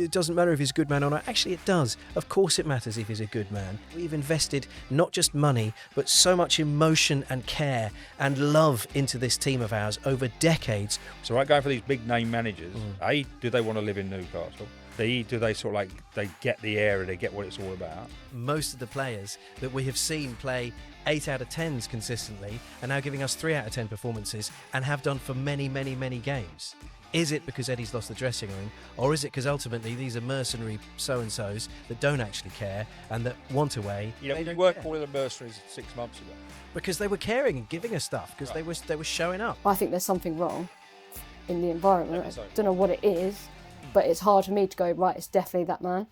It doesn't matter if he's a good man or not. Actually, it does. Of course it matters if he's a good man. We've invested not just money, but so much emotion and care and love into this team of ours over decades. So going for these big name managers, A, do they want to live in Newcastle? B, do they sort of like, they get the area, they get what it's all about? Most of the players that we have seen play 8 out of 10s consistently are now giving us 3 out of 10 performances and have done for many, many, many games. Is it because Eddie's lost the dressing room, or is it because ultimately these are mercenary so-and-sos that don't actually care and that want away? You weren't calling them mercenaries 6 months ago. Because they were caring and giving us stuff, because they were showing up. I think there's something wrong in the environment. I don't know what it is, but it's hard for me to go, right, it's definitely that man.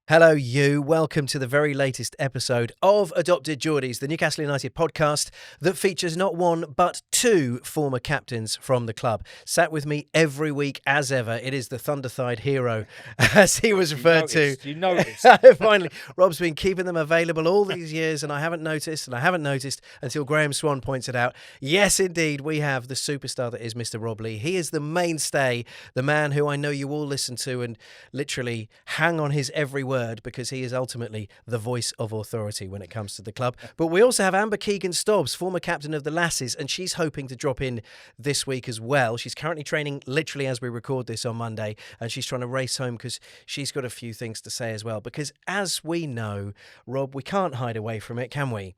Hello, you. Welcome to the very latest episode of Adopted Geordies, the Newcastle United podcast that features not one but 2 former captains from the club. Sat with me every week as ever. It is the Thunderthide hero, as he was referred to. You noticed. Finally, Rob's been keeping them available all these years, and I haven't noticed until Graham Swan points it out. Yes, indeed, we have the superstar that is Mr. Rob Lee. He is the mainstay, the man who I know you all listen to and literally hang on his every word, because he is ultimately the voice of authority when it comes to the club. But we also have Amber Keegan Stobbs, former captain of the Lasses, and she's hoping to drop in this week as well. She's currently training literally as we record this on Monday, and she's trying to race home because she's got a few things to say as well. Because as we know, Rob, we can't hide away from it, can we?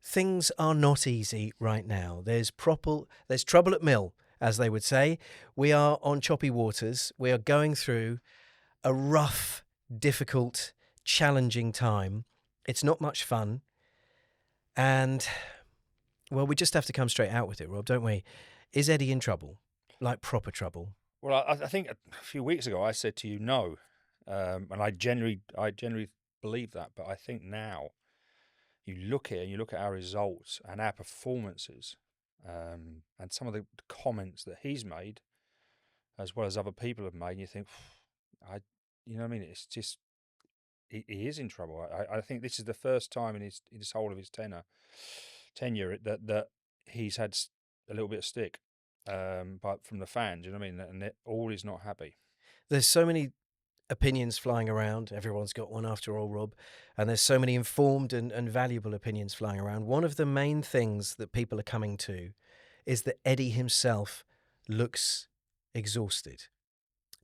Things are not easy right now. There's trouble at mill, as they would say. We are on choppy waters. We are going through a rough, difficult, challenging time. It's not much fun. And, well, we just have to come straight out with it, Rob, don't we? Is Eddie in trouble? Like proper trouble? Well, I think a few weeks ago I said to you no. And I generally believe that. But I think now you look at our results and our performances and some of the comments that he's made, as well as other people have made, and you think, you know what I mean? It's just, he is in trouble. I think this is the first time in his whole of his tenure that he's had a little bit of stick, but from the fans, you know what I mean? And they're all is not happy. There's so many opinions flying around. Everyone's got one after all, Rob. And there's so many informed and valuable opinions flying around. One of the main things that people are coming to is that Eddie himself looks exhausted.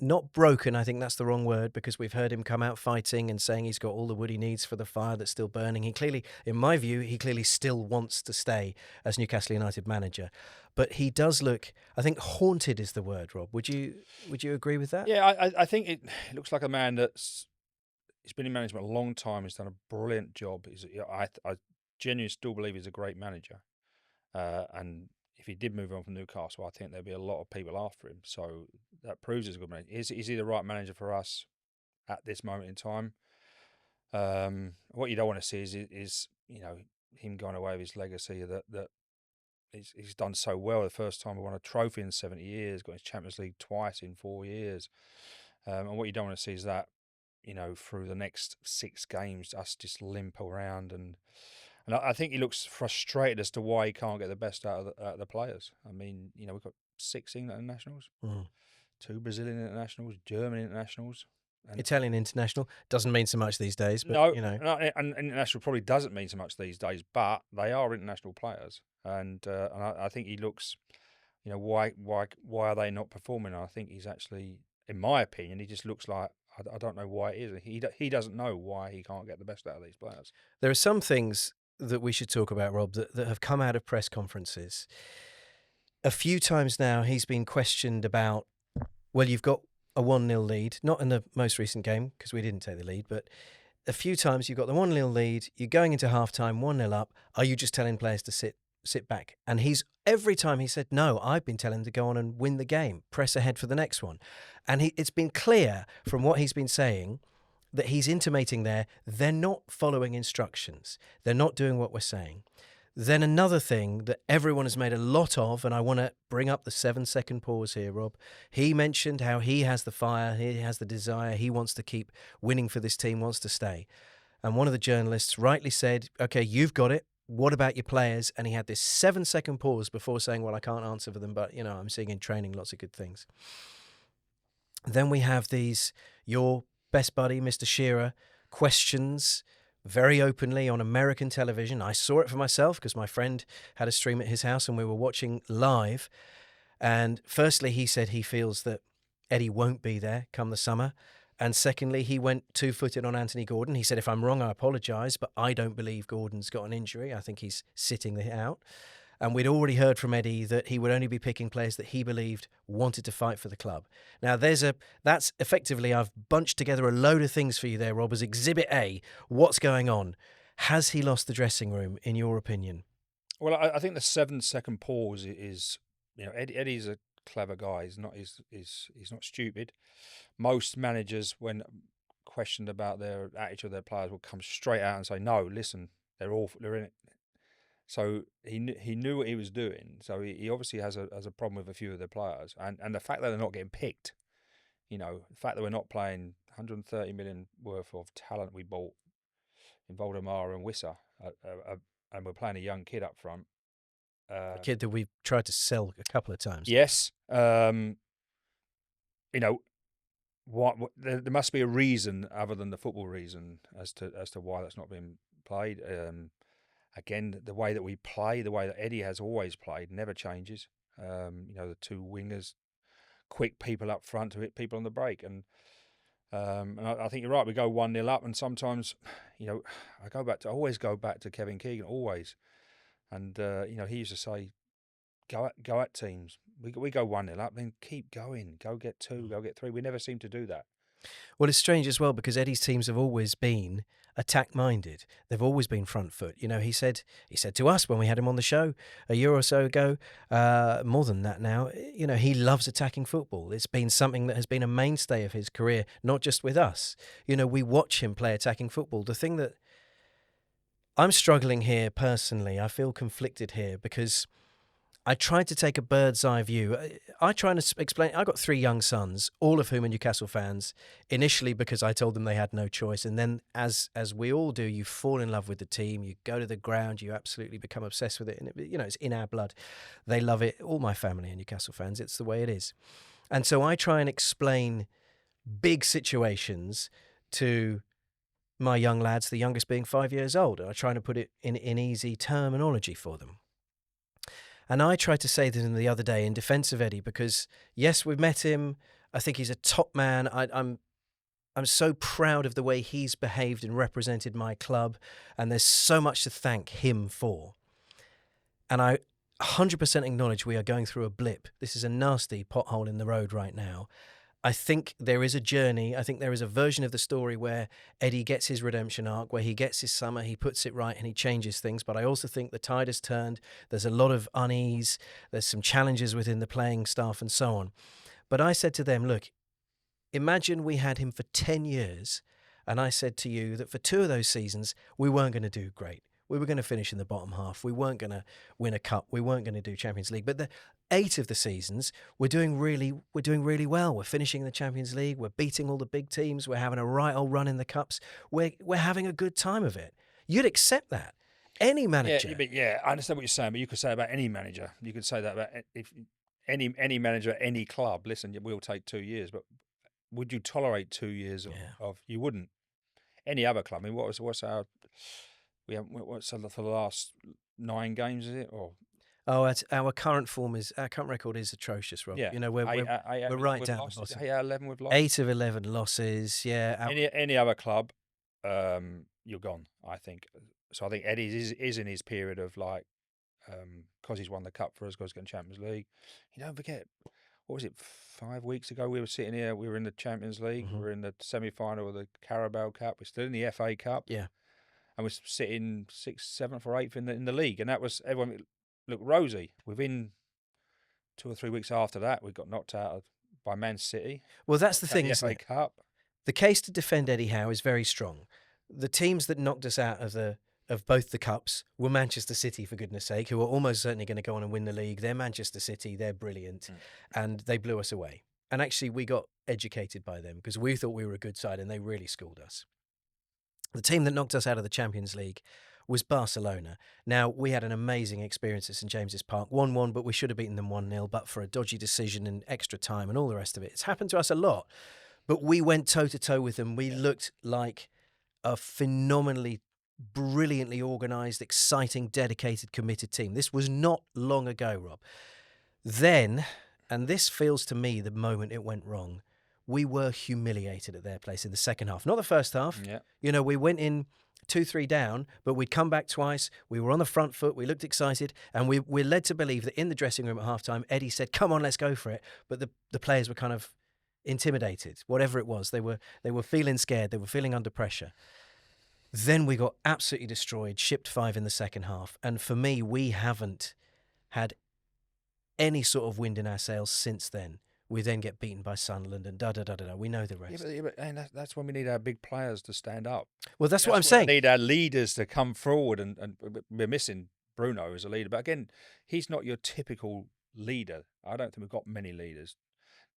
Not broken, I think that's the wrong word, because we've heard him come out fighting and saying he's got all the wood he needs for the fire that's still burning. He clearly, in my view, he clearly still wants to stay as Newcastle United manager. But he does look, I think haunted is the word, Rob. Would you agree with that? Yeah, I think it looks like a man he's been in management a long time. He's done a brilliant job. I genuinely still believe he's a great manager. And if he did move on from Newcastle, I think there'd be a lot of people after him. So that proves he's a good manager. Is he the right manager for us at this moment in time? What you don't want to see is him going away with his legacy that he's done so well. The first time he won a trophy in 70 years, got his Champions League twice in 4 years. And what you don't want to see is that, through the next 6 games, us just limp around and I think he looks frustrated as to why he can't get the best out of the players. I mean, we've got 6 England internationals, 2 Brazilian internationals, German internationals. And Italian international doesn't mean so much these days, but and international probably doesn't mean so much these days, but they are international players, and I think he looks, why are they not performing? And I think he's actually, in my opinion, he just looks like I don't know why it is. He doesn't know why he can't get the best out of these players. There are some things that we should talk about, Rob, that have come out of press conferences. A few times now he's been questioned about, well, you've got a 1-0 lead, not in the most recent game because we didn't take the lead, but a few times you've got the 1-0 lead, you're going into half-time, 1-0 up, are you just telling players to sit back? And every time he said, no, I've been telling them to go on and win the game, press ahead for the next one. And it's been clear from what he's been saying that he's intimating there, they're not following instructions. They're not doing what we're saying. Then another thing that everyone has made a lot of, and I want to bring up the 7-second pause here, Rob. He mentioned how he has the fire, he has the desire, he wants to keep winning for this team, wants to stay. And one of the journalists rightly said, okay, you've got it. What about your players? And he had this 7-second pause before saying, well, I can't answer for them, but, I'm seeing in training lots of good things. Then we have your best buddy, Mr. Shearer, questions very openly on American television. I saw it for myself because my friend had a stream at his house and we were watching live. And firstly, he said he feels that Eddie won't be there come the summer. And secondly, he went two-footed on Anthony Gordon. He said, if I'm wrong, I apologise, but I don't believe Gordon's got an injury. I think he's sitting it out. And we'd already heard from Eddie that he would only be picking players that he believed wanted to fight for the club. Now, that's effectively, I've bunched together a load of things for you there, Rob, as Exhibit A. What's going on? Has he lost the dressing room, in your opinion? Well, I think the 7-second pause is, Eddie's a clever guy. He's not stupid. Most managers, when questioned about their attitude of their players, will come straight out and say, "No, listen, they're in it." So he knew what he was doing. So he obviously has a problem with a few of their players, and the fact that they're not getting picked, the fact that we're not playing 130 million worth of talent we bought in Voldemar and Wissa, and we're playing a young kid up front, a kid that we've tried to sell a couple of times. Yes, there must be a reason other than the football reason as to why that's not being played. Again, the way that we play, the way that Eddie has always played, never changes. The two wingers, quick people up front to hit people on the break. And I think you're right. We go 1-0 up, and sometimes, I always go back to Kevin Keegan, always. And, he used to say, go at teams. We go 1-0 up, then keep going. Go get 2, go get 3. We never seem to do that. Well, it's strange as well because Eddie's teams have always been attack-minded. They've always been front foot. He said to us when we had him on the show a year or so ago, more than that now, he loves attacking football. It's been something that has been a mainstay of his career, not just with us. We watch him play attacking football. The thing that I'm struggling here personally, I feel conflicted here because I tried to take a bird's eye view. I try to explain. I got 3 young sons, all of whom are Newcastle fans. Initially, because I told them they had no choice, and then, as we all do, you fall in love with the team. You go to the ground. You absolutely become obsessed with it, and it's in our blood. They love it. All my family are Newcastle fans. It's the way it is, and so I try and explain big situations to my young lads. The youngest being 5 years old, and I try to put it in easy terminology for them. And I tried to say to them the other day in defence of Eddie because, yes, we've met him. I think he's a top man. I'm so proud of the way he's behaved and represented my club, and there's so much to thank him for. And I 100% acknowledge we are going through a blip. This is a nasty pothole in the road right now. I think there is a journey. I think there is a version of the story where Eddie gets his redemption arc, where he gets his summer, he puts it right and he changes things. But I also think the tide has turned. There's a lot of unease. There's some challenges within the playing staff and so on. But I said to them, look, imagine we had him for 10 years. And I said to you that for 2 of those seasons, we weren't going to do great. We were going to finish in the bottom half. We weren't going to win a cup. We weren't going to do Champions League. But the 8 of the seasons, we're doing really well. We're finishing the Champions League. We're beating all the big teams. We're having a right old run in the cups. We're having a good time of it. You'd accept that. Any manager. Yeah, I understand what you're saying, but you could say about any manager. You could say that about if any manager at any club. Listen, we'll take 2 years, but would you tolerate 2 years of? You wouldn't. Any other club. I mean, what's our? What's for the last 9 games? Is it or? Our current record is atrocious, Rob. Yeah. We're right down the bottom. 8 out of 11 with losses. 8 of 11 losses. Yeah. Any other club, you're gone. I think. So I think Eddie is in his period of because he's won the cup for us, because he's got Champions League. You don't forget. What was it? 5 weeks ago, we were sitting here. We were in the Champions League. Mm-hmm. We were in the semi-final of the Carabao Cup. We're still in the FA Cup. Yeah. And we're sitting 6th, 7th, or 8th in the league, and that was everyone looked rosy. Within 2 or 3 weeks after that, we got knocked out by Man City. Well, that's the thing, the FA Cup. The case to defend Eddie Howe is very strong. The teams that knocked us out of both the cups were Manchester City, for goodness sake, who are almost certainly going to go on and win the league. They're Manchester City. They're brilliant, and they blew us away. And actually, we got educated by them because we thought we were a good side, and they really schooled us. The team that knocked us out of the Champions League was Barcelona. Now, we had an amazing experience at St James's Park, 1-1, but we should have beaten them 1-0, but for a dodgy decision and extra time and all the rest of it. It's happened to us a lot, but we went toe-to-toe with them. We looked like a phenomenally, brilliantly organised, exciting, dedicated, committed team. This was not long ago, Rob. Then, and this feels to me the moment it went wrong, we were humiliated at their place in the second half. Not the first half. Yeah. You know, we went in 2-3 down, but we'd come back twice. We were on the front foot. We looked excited. And we're led to believe that in the dressing room at halftime, Eddie said, come on, let's go for it. But the players were kind of intimidated, whatever it was. They were feeling scared. They were feeling under pressure. Then we got absolutely destroyed, shipped 5 in the second half. And for me, we haven't had any sort of wind in our sails since then. We then get beaten by Sunderland and da-da-da-da-da. We know the rest. And that's when we need our big players to stand up. Well, that's what I'm saying. We need our leaders to come forward, and we're missing Bruno as a leader. But again, he's not your typical leader. I don't think we've got many leaders.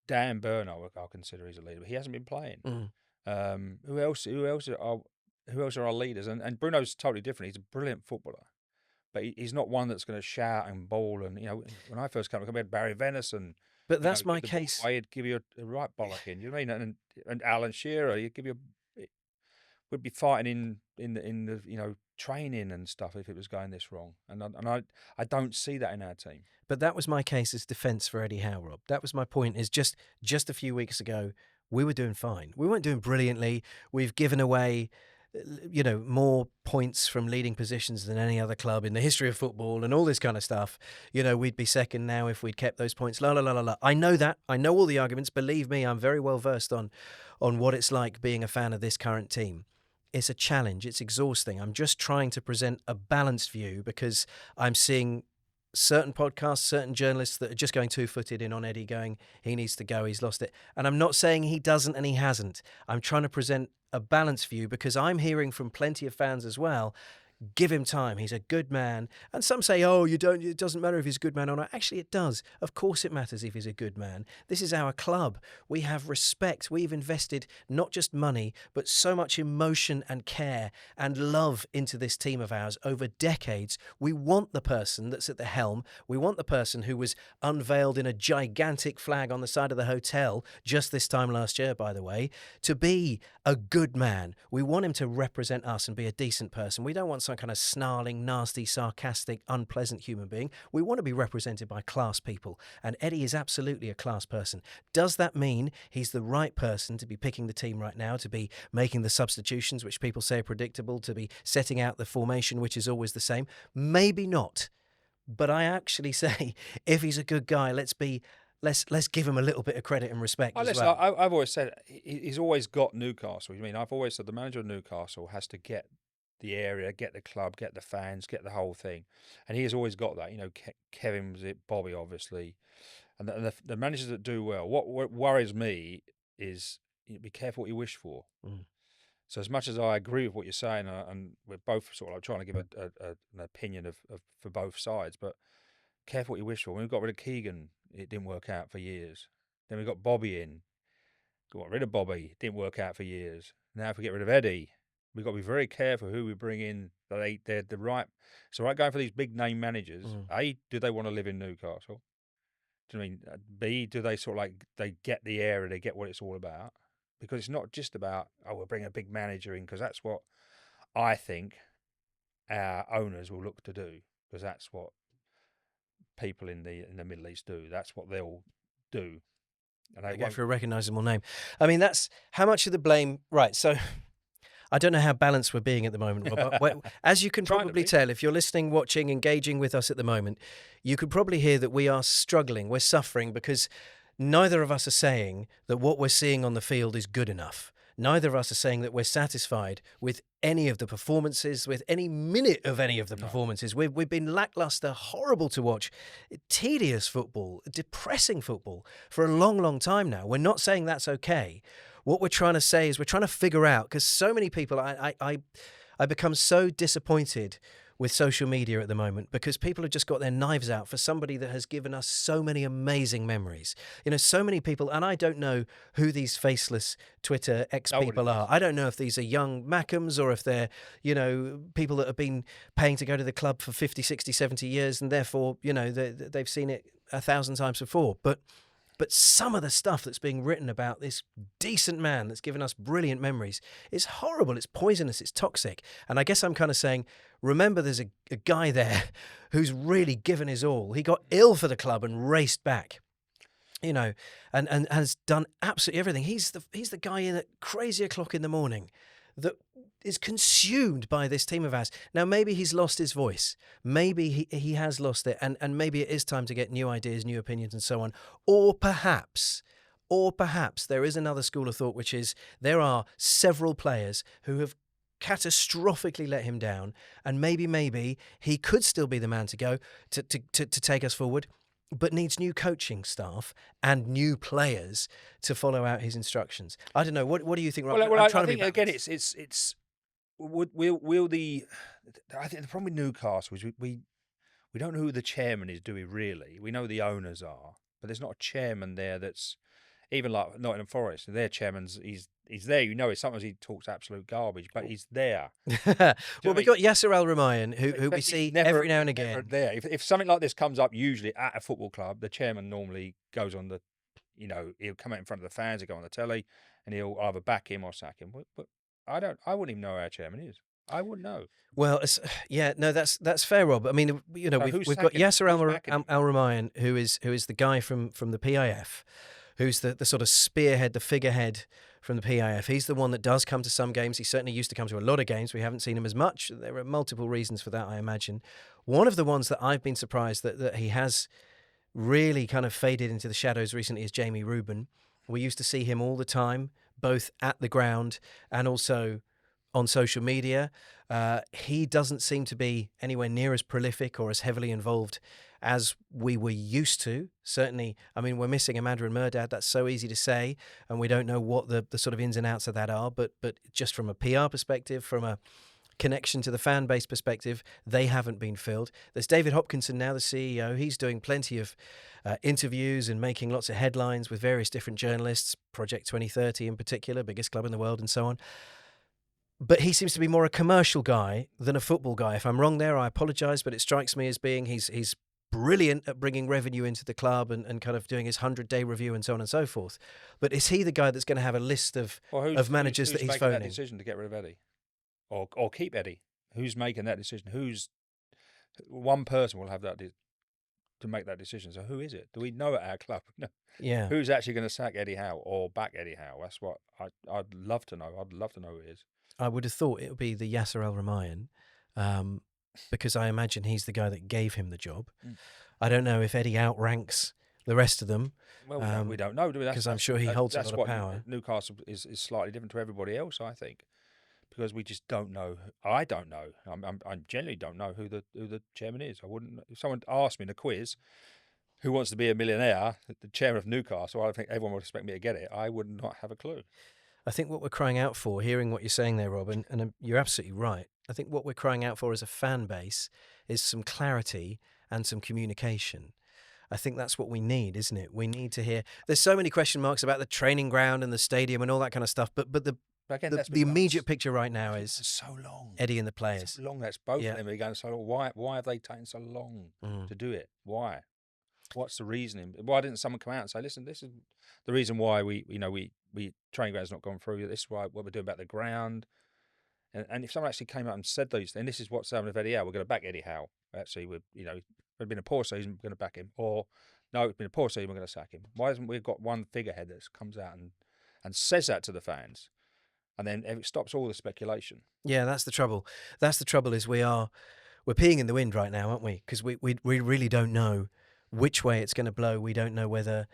Dan Burno, I'll consider he's a leader, but he hasn't been playing. Who else are our leaders? And Bruno's totally different. He's a brilliant footballer, but he's not one that's going to shout and bawl. And when I first came, we had Barry Venison. But that's my case. I'd give you a right bollock in. You know what I mean? And Alan Shearer, we'd be fighting in the training and stuff if it was going this wrong. And I don't see that in our team. But that was my case as defence for Eddie Howe, Rob. That was my point. Is just a few weeks ago, we were doing fine. We weren't doing brilliantly. We've given away, more points from leading positions than any other club in the history of football and all this kind of stuff. We'd be second now if we'd kept those points. La, la, la, la, la. I know that. I know all the arguments. Believe me, I'm very well versed on what it's like being a fan of this current team. It's a challenge. It's exhausting. I'm just trying to present a balanced view because I'm seeing certain podcasts, certain journalists that are just going two-footed in on Eddie going, he needs to go, he's lost it. And I'm not saying he doesn't and he hasn't. I'm trying to present a balanced view because I'm hearing from plenty of fans as well, give him time, he's a good man. And some say, it doesn't matter if he's a good man or not. Actually, it does. Of course it matters if he's a good man. This is our club. We have respect. We've invested not just money, but so much emotion and care and love into this team of ours over decades. We want the person that's at the helm. We want the person who was unveiled in a gigantic flag on the side of the hotel just this time last year, by the way, to be a good man. We want him to represent us and be a decent person. We don't want some kind of snarling, nasty, sarcastic, unpleasant human being. We want to be represented by class people. And Eddie is absolutely a class person. Does that mean he's the right person to be picking the team right now, to be making the substitutions, which people say are predictable, to be setting out the formation, which is always the same? Maybe not. But I actually say, if he's a good guy, let's give him a little bit of credit and respect as well. I've always said he's always got Newcastle. I've always said the manager of Newcastle has to get the area, get the club, get the fans, get the whole thing. And he has always got that. Kevin was it, Bobby, obviously. And the managers that do well, what worries me is be careful what you wish for. So as much as I agree with what you're saying, and we're both sort of like trying to give an opinion of for both sides, but careful what you wish for. When we got rid of Keegan, it didn't work out for years. Then we got Bobby in, got rid of Bobby, it didn't work out for years. Now if we get rid of Eddie, we've got to be very careful who we bring in. They're the right. So right, going for these big name managers. A, do they want to live in Newcastle? Do you mean? B, do they sort of like they get the area, they get what it's all about? Because it's not just about we'll bring a big manager in, because that's what I think our owners will look to do, because that's what people in the Middle East do. That's what they'll do. And they go for a recognisable name. I mean, that's how much of the blame. Right, so. I don't know how balanced we're being at the moment, Rob. As you can probably tell, if you're listening, watching, engaging with us at the moment, you could probably hear that we are struggling, we're suffering, because neither of us are saying that what we're seeing on the field is good enough. Neither of us are saying that we're satisfied with any of the performances, with any minute of any of the performances. We've been lacklustre, horrible to watch, tedious football, depressing football for a long, long time now. We're not saying that's okay. What we're trying to say is we're trying to figure out, because so many people, I become so disappointed with social media at the moment, because people have just got their knives out for somebody that has given us so many amazing memories. You know, so many people, and I don't know who these faceless Twitter ex-people are. I don't know if these are young Mackhams or if they're, you know, people that have been paying to go to the club for 50, 60, 70 years and therefore, you know, they've seen it 1,000 times before. But some of the stuff that's being written about this decent man that's given us brilliant memories is horrible. It's poisonous. It's toxic. And I guess I'm kind of saying, remember, there's a guy there who's really given his all. He got ill for the club and raced back, you know, and has done absolutely everything. He's the guy in at crazy o'clock in the morning that is consumed by this team of ours. Now, maybe he's lost his voice. Maybe he has lost it. And maybe it is time to get new ideas, new opinions and so on. Or perhaps there is another school of thought, which is there are several players who have catastrophically let him down. And maybe he could still be the man to go to take us forward, but needs new coaching staff and new players to follow out his instructions. I don't know. What do you think? Well, I think again, it's will the. I think the problem with Newcastle is we don't know who the chairman is, do we? Really, we know the owners are, but there's not a chairman there that's even like Nottingham Forest. Their chairman's he's there. You know, sometimes he talks absolute garbage, but he's there. Well, we got Yasser Al Rumayyan, who we see every now and again. There, if something like this comes up, usually at a football club, the chairman normally goes on the, you know, he'll come out in front of the fans, he'll go on the telly, and he'll either back him or sack him. But I wouldn't even know who our chairman is. I wouldn't know. Well, that's fair, Rob. I mean, you know, we've got Yasser Al Rumayyan, who is the guy from the PIF, who's the sort of spearhead, the figurehead from the PIF. He's the one that does come to some games. He certainly used to come to a lot of games. We haven't seen him as much. There are multiple reasons for that, I imagine. One of the ones that I've been surprised that he has really kind of faded into the shadows recently is Jamie Rubin. We used to see him all the time, both at the ground and also on social media. He doesn't seem to be anywhere near as prolific or as heavily involved as we were used to. Certainly, I mean, we're missing Amanda and Murdad. That's so easy to say, and we don't know what the sort of ins and outs of that are. But just from a PR perspective, from a connection to the fan base perspective, they haven't been filled. There's David Hopkinson now, the CEO. He's doing plenty of interviews and making lots of headlines with various different journalists, Project 2030 in particular, biggest club in the world and so on. But he seems to be more a commercial guy than a football guy. If I'm wrong there, I apologise, but it strikes me as being he's brilliant at bringing revenue into the club and kind of doing his 100-day review and so on and so forth. But is he the guy that's going to have a list of managers that he's phoning? Who's making that decision to get rid of Eddie? Or keep Eddie? Who's making that decision? One person will have that to make that decision. So who is it? Do we know at our club? No. Yeah. Who's actually going to sack Eddie Howe or back Eddie Howe? That's what I'd love to know. I'd love to know who it is. I would have thought it would be the Yasser Al Rumayyan, because I imagine he's the guy that gave him the job. I don't know if Eddie outranks the rest of them. Well, we don't know, do we? Because I'm sure he holds a lot of power. Newcastle is slightly different to everybody else, I think, because we just don't know. I don't know. I generally don't know who the chairman is. I wouldn't. If someone asked me in a quiz, who wants to be a millionaire, the chairman of Newcastle, I think everyone would expect me to get it. I would not have a clue. I think what we're crying out for, hearing what you're saying there, Rob, and you're absolutely right. I think what we're crying out for as a fan base is some clarity and some communication. I think that's what we need, isn't it? We need to hear. There's so many question marks about the training ground and the stadium and all that kind of stuff, but the immediate picture right now is so long. Eddie and the players. So long. That's both of them are going so long. Why have they taken so long to do it? Why? What's the reasoning? Why didn't someone come out and say, "Listen, this is the reason why we training ground's not gone through. This is what we're doing about the ground." And if someone actually came out and said these things, this is what's happening with Eddie Howe. We're going to back Eddie Howe. Actually, it's been a poor season. We're going to back him. Or no, it's been a poor season. We're going to sack him. Why hasn't we got one figurehead that comes out and says that to the fans, and then it stops all the speculation? Yeah, that's the trouble. That's the trouble. Is we're peeing in the wind right now, aren't we? Because we really don't know which way it's going to blow. We don't know whether.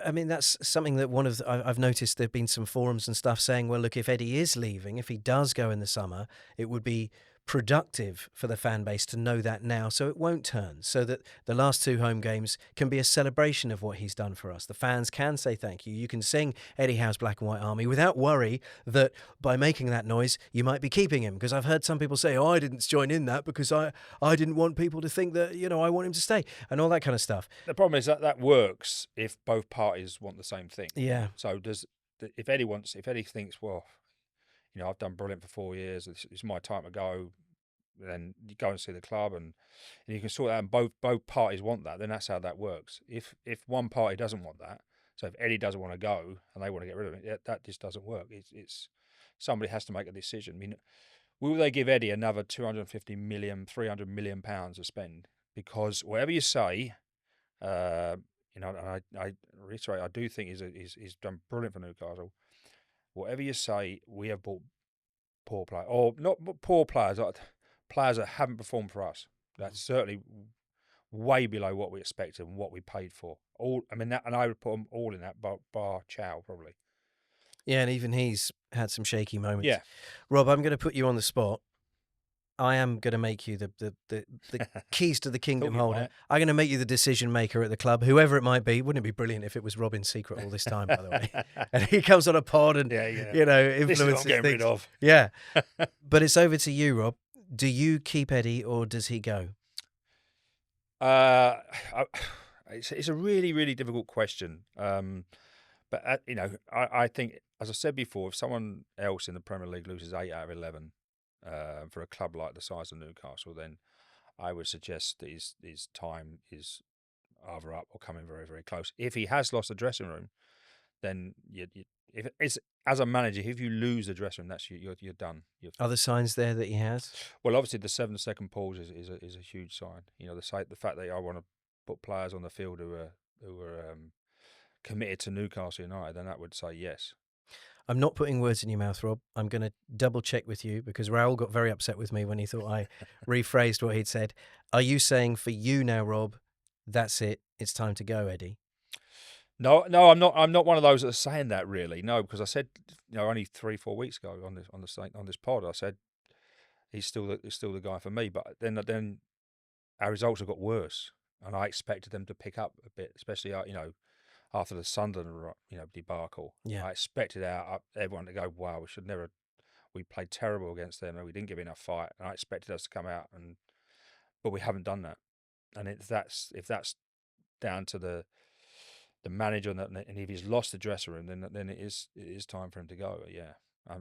I mean, that's something that I've noticed there've been some forums and stuff saying, well, look, if Eddie is leaving, if he does go in the summer, it would be productive for the fan base to know that now, so it won't turn, so that the last 2 home games can be a celebration of what he's done for us. The fans can say thank you. You can sing Eddie Howe's Black and White Army without worry that by making that noise you might be keeping him, because I've heard some people say, oh, I didn't join in that because I didn't want people to think that, you know, I want him to stay and all that kind of stuff. The problem is that works if both parties want the same thing. Yeah. So if Eddie thinks, well, you know, I've done brilliant for 4 years, it's my time to go, then you go and see the club, and you can sort that out, and both parties want that, then that's how that works. If one party doesn't want that, so if Eddie doesn't want to go and they want to get rid of it, that just doesn't work. It's somebody has to make a decision. I mean, will they give Eddie another 250 million, 300 million pounds to spend? Because whatever you say, you know, and I reiterate, I do think he's done brilliant for Newcastle. Whatever you say, we have bought poor players, or not poor players, players that haven't performed for us. That's certainly way below what we expected and what we paid for. And I would put them all in that, bar Chow probably. Yeah, and even he's had some shaky moments. Yeah, Rob, I'm going to put you on the spot. I am going to make you the keys to the kingdom holder. I'm going to make you the decision maker at the club, whoever it might be. Wouldn't it be brilliant if it was Rob in secret all this time, by the way? And he comes on a pod and, you know, influences this is what I'm getting rid of. Yeah. But it's over to you, Rob. Do you keep Eddie or does he go? It's a really, really difficult question. But, you know, I think, as I said before, if someone else in the Premier League loses 8 out of 11, for a club like the size of Newcastle, then I would suggest that his time is either up or coming very, very close. If he has lost the dressing room, then if it's, as a manager, if you lose the dressing room, that's you're done. Are there signs there that he has? Well, obviously the 7-second pause is a huge sign. You know, the fact that I want to put players on the field who are committed to Newcastle United, then that would say yes. I'm not putting words in your mouth, Rob. I'm going to double check with you because Raoul got very upset with me when he thought I rephrased what he'd said. Are you saying for you now, Rob, that's it, it's time to go, Eddie? No, I'm not. I'm not one of those that are saying that, really. No, because I said, you know, only 3-4 weeks ago on this pod, I said he's still the guy for me. But then our results have got worse, and I expected them to pick up a bit, especially you know, after the Sunderland, you know, debacle. Yeah. I expected everyone to go, wow, we played terrible against them and we didn't give enough fight. And I expected us to come out, but we haven't done that. And if that's down to the manager and if he's lost the dressing room, then it is time for him to go. Yeah.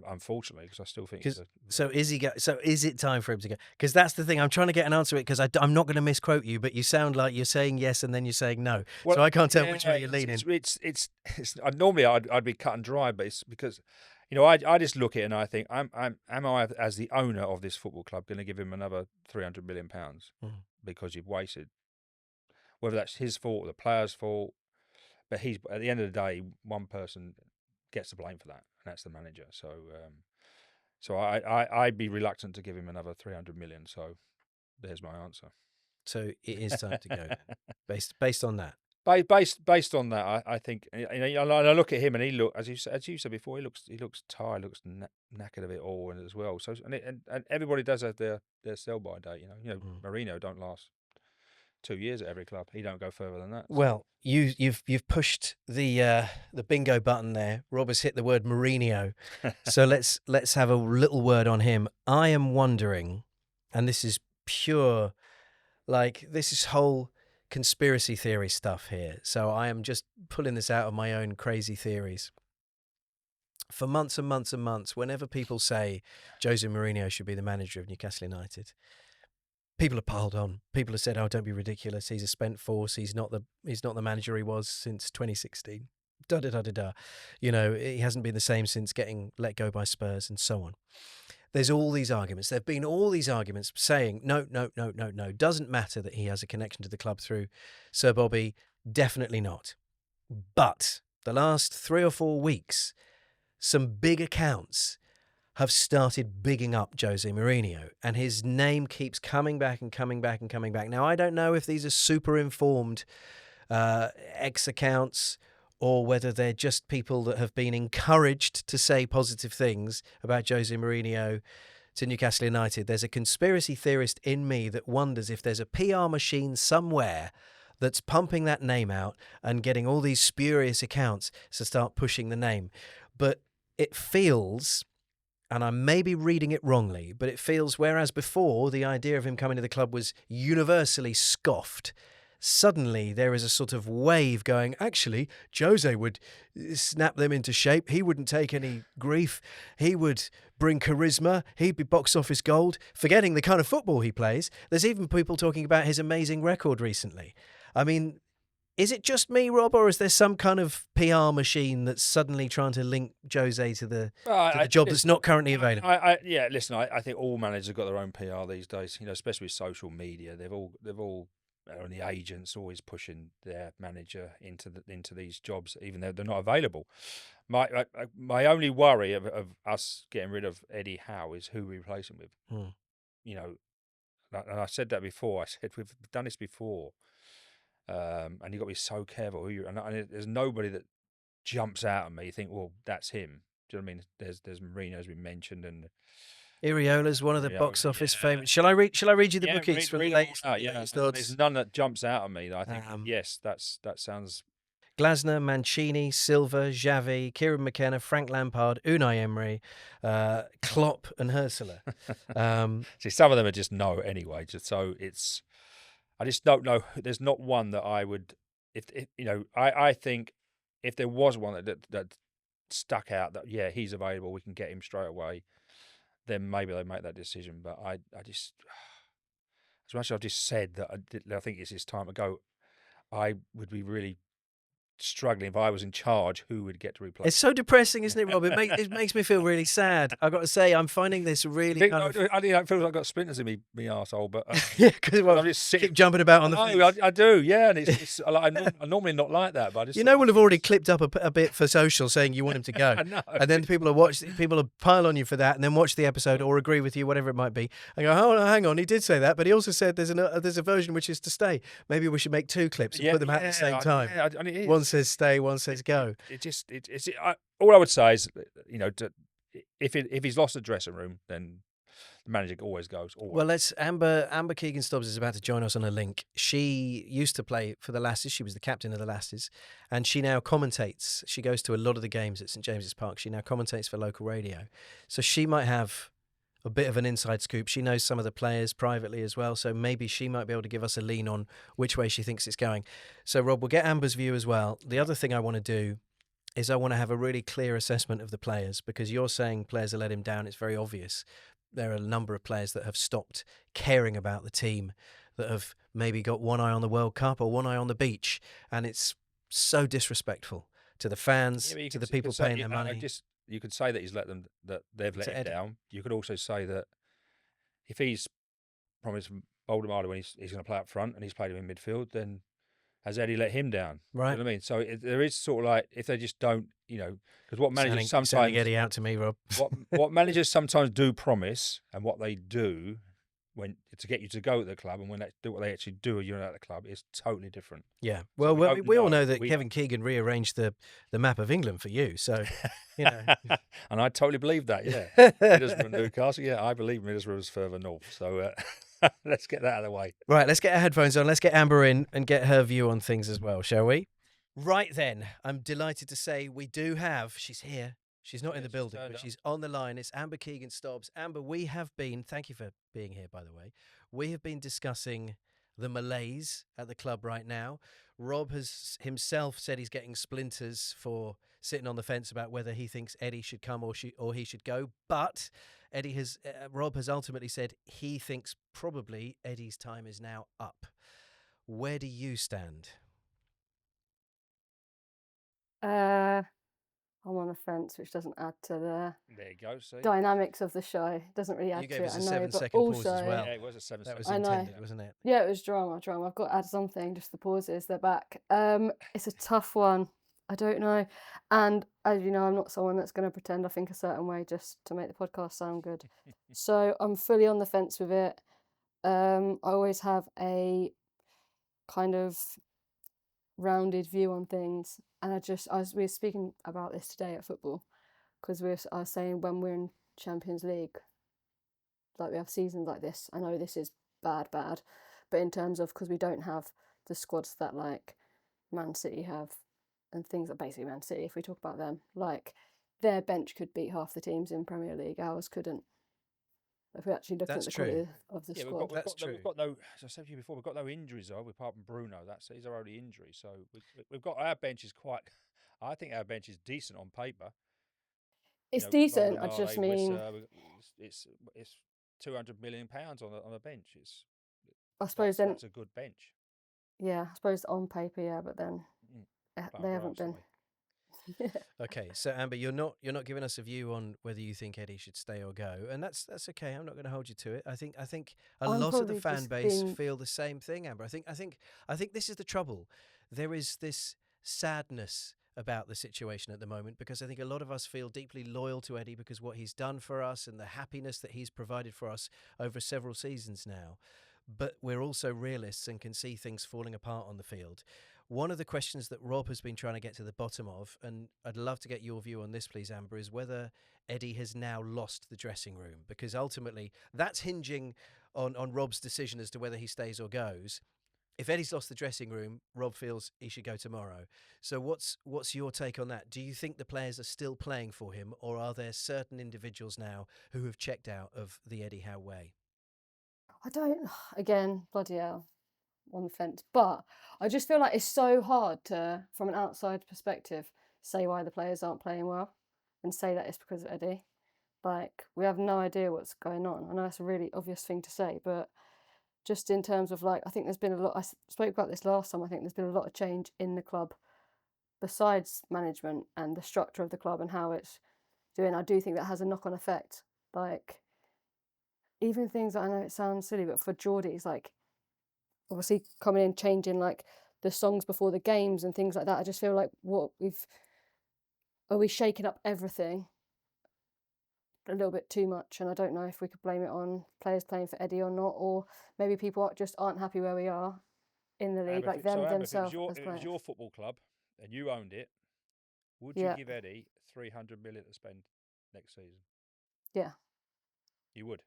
Unfortunately, because I still think. So is it time for him to go? Because that's the thing. I'm trying to get an answer to it because I'm not going to misquote you, but you sound like you're saying yes and then you're saying no. Well, so I can't tell which way you're leaning. It's normally I'd be cut and dry, but it's because, you know, I just look at it and I think am I as the owner of this football club going to give him another £300 million because you've wasted, whether that's his fault or the player's fault, but he's at the end of the day one person gets the blame for that, and that's the manager. So I'd be reluctant to give him another 300 million. So there's my answer. So it is time to go, based on that. Based on that, I think, you know, and I look at him and he look as you said before, he looks tired, looks knackered of it all, and as well. So and everybody does have their sell by date. You know, Mourinho don't last 2 years at every club. He don't go further than that. Well, you've pushed the bingo button there. Rob has hit the word Mourinho. So let's have a little word on him. I am wondering, and this is pure, like this is whole conspiracy theory stuff here. So I am just pulling this out of my own crazy theories. For months and months and months, whenever people say Jose Mourinho should be the manager of Newcastle United, people have piled on. People have said, "Oh, don't be ridiculous. He's a spent force. He's not the manager he was since 2016." Da da da da da. You know, he hasn't been the same since getting let go by Spurs and so on. There's all these arguments. There've been all these arguments saying, no. Doesn't matter that he has a connection to the club through Sir Bobby. Definitely not. But the last 3 or 4 weeks, some big accounts have started bigging up Jose Mourinho, and his name keeps coming back and coming back and coming back. Now, I don't know if these are super informed ex-accounts or whether they're just people that have been encouraged to say positive things about Jose Mourinho to Newcastle United. There's a conspiracy theorist in me that wonders if there's a PR machine somewhere that's pumping that name out and getting all these spurious accounts to start pushing the name. But it feels, and I may be reading it wrongly, but it feels whereas before the idea of him coming to the club was universally scoffed, suddenly there is a sort of wave going, actually, Jose would snap them into shape. He wouldn't take any grief. He would bring charisma. He'd be box office gold, forgetting the kind of football he plays. There's even people talking about his amazing record recently. I mean, is it just me, Rob, or is there some kind of PR machine that's suddenly trying to link Jose to the job that's not currently available? Yeah, listen, I think all managers have got their own PR these days. You know, especially with social media, they've all and the agents always pushing their manager into these jobs, even though they're not available. My only worry of us getting rid of Eddie Howe is who we replace him with. You know, and I said that before. I said we've done this before. And you've got to be so careful who you. And there's nobody that jumps out at me. You think, well, that's him. Do you know what I mean? There's Mourinho, as we mentioned, and Iriola's one of the box office favourites. Shall I read you the bookies from the latest? There's none that jumps out at me that I think, yes, that sounds. Glasner, Mancini, Silva, Xavi, Kieran McKenna, Frank Lampard, Unai Emery, Klopp, and Ursula. See, some of them are just no anyway. I just don't know. There's not one that I would. If you know, I think if there was one that stuck out that he's available, we can get him straight away, then maybe they make that decision. But I just, as much as I've just said that I think it's his time to go, I would be really struggling if I was in charge. Who would get to replace? It's so depressing, isn't it, Rob? It makes me feel really sad. I've got to say, I'm finding this really kind of. I don't feel like I've got splinters in me arsehole, but yeah, because I'm just sitting, keep jumping about on the. I do, yeah, and it's I'm normally not like that, but I just we'll have already clipped up a bit for social saying you want him to go, and then people will pile on you for that, and then watch the episode or agree with you, whatever it might be, and go, oh, no, hang on, he did say that, but he also said there's a version which is to stay. Maybe we should make two clips and put them out at the same time. One says stay, one says go. All I would say is, if he's lost the dressing room, then the manager always goes. Always. Well, Amber Keegan Stobbs is about to join us on a link. She used to play for the Lasses. She was the captain of the Lasses, and she now commentates. She goes to a lot of the games at St James's Park. She now commentates for local radio, so she might have a bit of an inside scoop. She knows some of the players privately as well, so maybe she might be able to give us a lean on which way she thinks it's going. So, Rob, we'll get Amber's view as well. The other thing I want to do is I want to have a really clear assessment of the players, because you're saying players have let him down. It's very obvious. There are a number of players that have stopped caring about the team, that have maybe got one eye on the World Cup or one eye on the beach, and it's so disrespectful to the fans, to the people paying their money. You could say that they've let him down. You could also say that if he's promised Voldemar when he's going to play up front and he's played him in midfield, then has Eddie let him down? Right. You know what I mean? So there is sort of like, if they just don't, because what managers sometimes sounding Eddie out to me, Rob. what managers sometimes do promise, and what they do when to get you to go to the club, and when they do what they actually do, you're at the club, is totally different. Yeah. Well, we all know that Kevin Keegan rearranged the map of England for you, so and I totally believe that. Yeah, Middlesbrough and Newcastle. Yeah, I believe Middlesbrough is further north. So let's get that out of the way. Right. Let's get our headphones on. Let's get Amber in and get her view on things as well, shall we? Right then, I'm delighted to say we do have. She's here. She's not in the building, but she's on the line. It's Amber Keegan Stobbs. Amber, we have been, thank you for being here, by the way. We have been discussing the malaise at the club right now. Rob has himself said he's getting splinters for sitting on the fence about whether he thinks Eddie should come or he should go. But Rob has ultimately said he thinks probably Eddie's time is now up. Where do you stand? I'm on the fence, which doesn't add to the there you go, see? Dynamics of the show. Doesn't really add you to gave it. us a I know, 7-second but pause also, as well. Yeah, it was a 7-second. That was I know. intended, wasn't it? Yeah, it was drama. I've got to add something. Just the pauses, they're back. It's a tough one. I don't know. And as you know, I'm not someone that's going to pretend I think a certain way just to make the podcast sound good. So I'm fully on the fence with it. I always have a kind of rounded view on things, and we were speaking about this today at football, because I was saying when we're in Champions League, like we have seasons like this. I know this is bad, but in terms of, because we don't have the squads that like Man City have and things that basically Man City, if we talk about them, like their bench could beat half the teams in Premier League. Ours couldn't. If we actually look at That's the true. quality of the Yeah, squad. That's true. We've got no, as I said to you before, we've got no injuries, apart from Bruno. He's our only injury. So we've got, our bench is quite, I think our bench is decent on paper. It's decent. I Tonali, just mean, Wissa, it's £200 million on the bench. I suppose then, that's a good bench. yeah, I suppose on paper, yeah, but then they haven't been. Okay, so Amber, you're not giving us a view on whether you think Eddie should stay or go, and that's okay. I'm not going to hold you to it. I think a lot of the fan base feel the same thing, Amber. I think this is the trouble. There is this sadness about the situation at the moment, because I think a lot of us feel deeply loyal to Eddie because what he's done for us and the happiness that he's provided for us over several seasons now. But we're also realists and can see things falling apart on the field. One of the questions that Rob has been trying to get to the bottom of, and I'd love to get your view on this, please, Amber, is whether Eddie has now lost the dressing room, because ultimately that's hinging on Rob's decision as to whether he stays or goes. If Eddie's lost the dressing room, Rob feels he should go tomorrow. So what's your take on that? Do you think the players are still playing for him, or are there certain individuals now who have checked out of the Eddie Howe way? I don't, again, bloody hell, on the fence. But I just feel like it's so hard to, from an outside perspective, say why the players aren't playing well and say that it's because of Eddie. Like, we have no idea what's going on. I know it's a really obvious thing to say, but just in terms of, like, I think there's been a lot, I spoke about this last time, I think there's been a lot of change in the club besides management and the structure of the club and how it's doing. I do think that has a knock-on effect. Like, even things that I know it sounds silly, but for Geordies, like, obviously coming in, changing like the songs before the games and things like that. I just feel like are we shaking up everything a little bit too much? And I don't know if we could blame it on players playing for Eddie or not, or maybe people just aren't happy where we are in the league, like themselves. If it was your football club and you owned it, would you give Eddie 300 million to spend next season? Yeah. You would?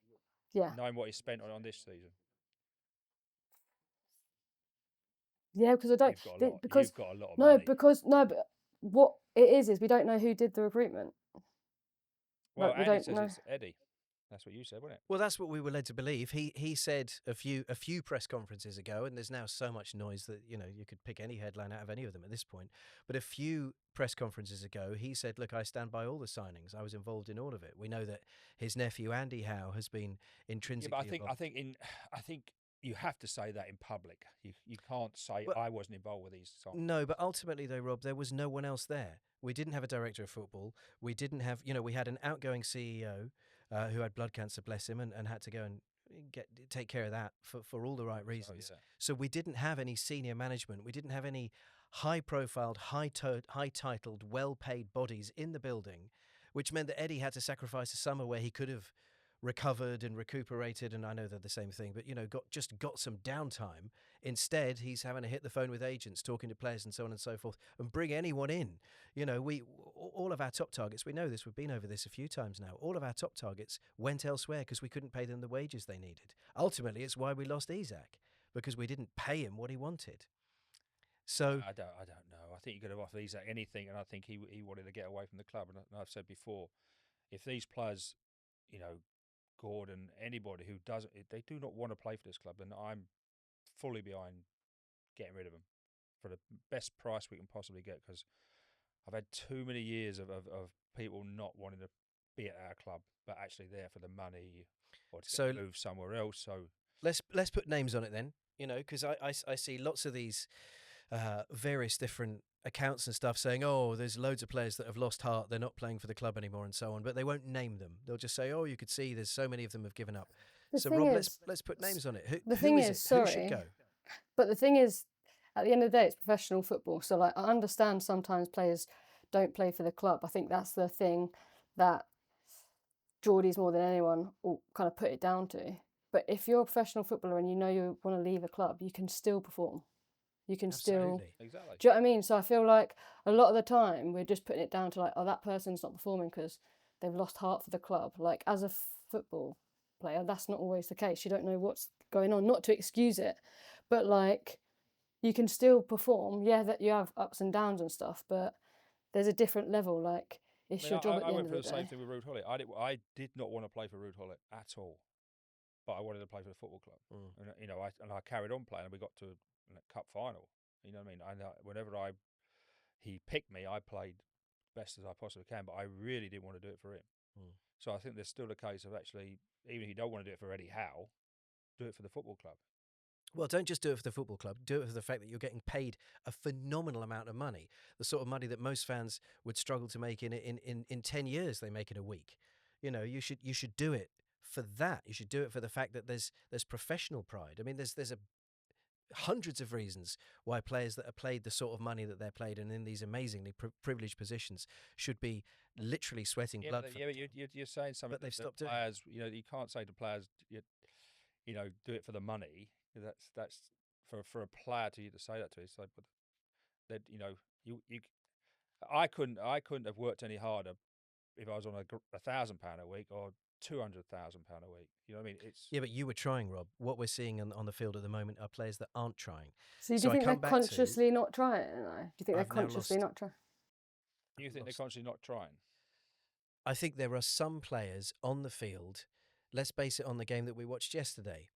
Yeah. Knowing what he spent on this season? Yeah, because I don't. You've got a lot of money. But what it is we don't know who did the recruitment. Well, like, Andy says it's Eddie. That's what you said, wasn't it? Well, that's what we were led to believe. He said a few press conferences ago, and there's now so much noise that you could pick any headline out of any of them at this point. But a few press conferences ago, he said, "Look, I stand by all the signings. I was involved in all of it." We know that his nephew Andy Howe has been intrinsically involved. I think you have to say that in public. You can't say I wasn't involved with these songs. No, but ultimately though, Rob, there was no one else there. We didn't have a director of football. We didn't have, we had an outgoing CEO who had blood cancer, bless him, and had to go and take care of that for all the right reasons. Oh, yeah. So we didn't have any senior management. We didn't have any high-profiled, high-titled, well-paid bodies in the building, which meant that Eddie had to sacrifice a summer where he could have recovered and recuperated, and I know they're the same thing, but got some downtime. Instead, he's having to hit the phone with agents, talking to players and so on and so forth, and bring anyone in. All of our top targets, we know this, we've been over this a few times now, all of our top targets went elsewhere because we couldn't pay them the wages they needed. Ultimately, it's why we lost Isak, because we didn't pay him what he wanted. So I don't know. I think you could have offered Isak anything, and I think he wanted to get away from the club. And I've said before, if these players, Gordon, anybody who doesn't, they do not want to play for this club, then I'm fully behind getting rid of them for the best price we can possibly get, because I've had too many years of people not wanting to be at our club, but actually there for the money or to move somewhere else. So let's put names on it then, because I see lots of these various different accounts and stuff saying, oh, there's loads of players that have lost heart, they're not playing for the club anymore and so on, but they won't name them. They'll just say, oh, you could see there's so many of them have given up. So Rob, let's put names on it. Who should go? But the thing is, at the end of the day, it's professional football. So like, I understand sometimes players don't play for the club. I think that's the thing that Geordies more than anyone will kind of put it down to. But if you're a professional footballer and you want to leave a club, you can still perform. You can still... Exactly. Do you know what I mean? So I feel like a lot of the time we're just putting it down to like, oh, that person's not performing because they've lost heart for the club. Like, as a football player. That's not always the case. You don't know what's going on. Not to excuse it, but like you can still perform. Yeah, that you have ups and downs and stuff, but there's a different level. Like it's your job at the end went of through the the same day. thing with Ruud Gullit. I did not want to play for Ruud Gullit at all, but I wanted to play for the football club. And I carried on playing, and we got to a cup final. You know what I mean? And whenever he picked me, I played best as I possibly can, but I really didn't want to do it for him. So I think there's still a case of actually, even if you don't want to do it for Eddie Howe, do it for the football club. Well, don't just do it for the football club. Do it for the fact that you're getting paid a phenomenal amount of money, the sort of money that most fans would struggle to make in 10 years. They make in a week. You should do it for that. You should do it for the fact that there's professional pride. I mean, there's hundreds of reasons why players that are paid the sort of money that they're paid and in these amazingly privileged positions should be literally sweating blood. You're saying something. But they've stopped doing players. You can't say to players, do it for the money. That's for a player to say that to you. So, but that I couldn't have worked any harder if I was on £1,000 a week or £200,000 a week. You know what I mean? Yeah, but you were trying, Rob. What we're seeing on the field at the moment are players that aren't trying. So do you think they're consciously not trying? Do you think they're consciously not trying? You think they're consciously not trying? I think there are some players on the field. Let's base it on the game that we watched yesterday.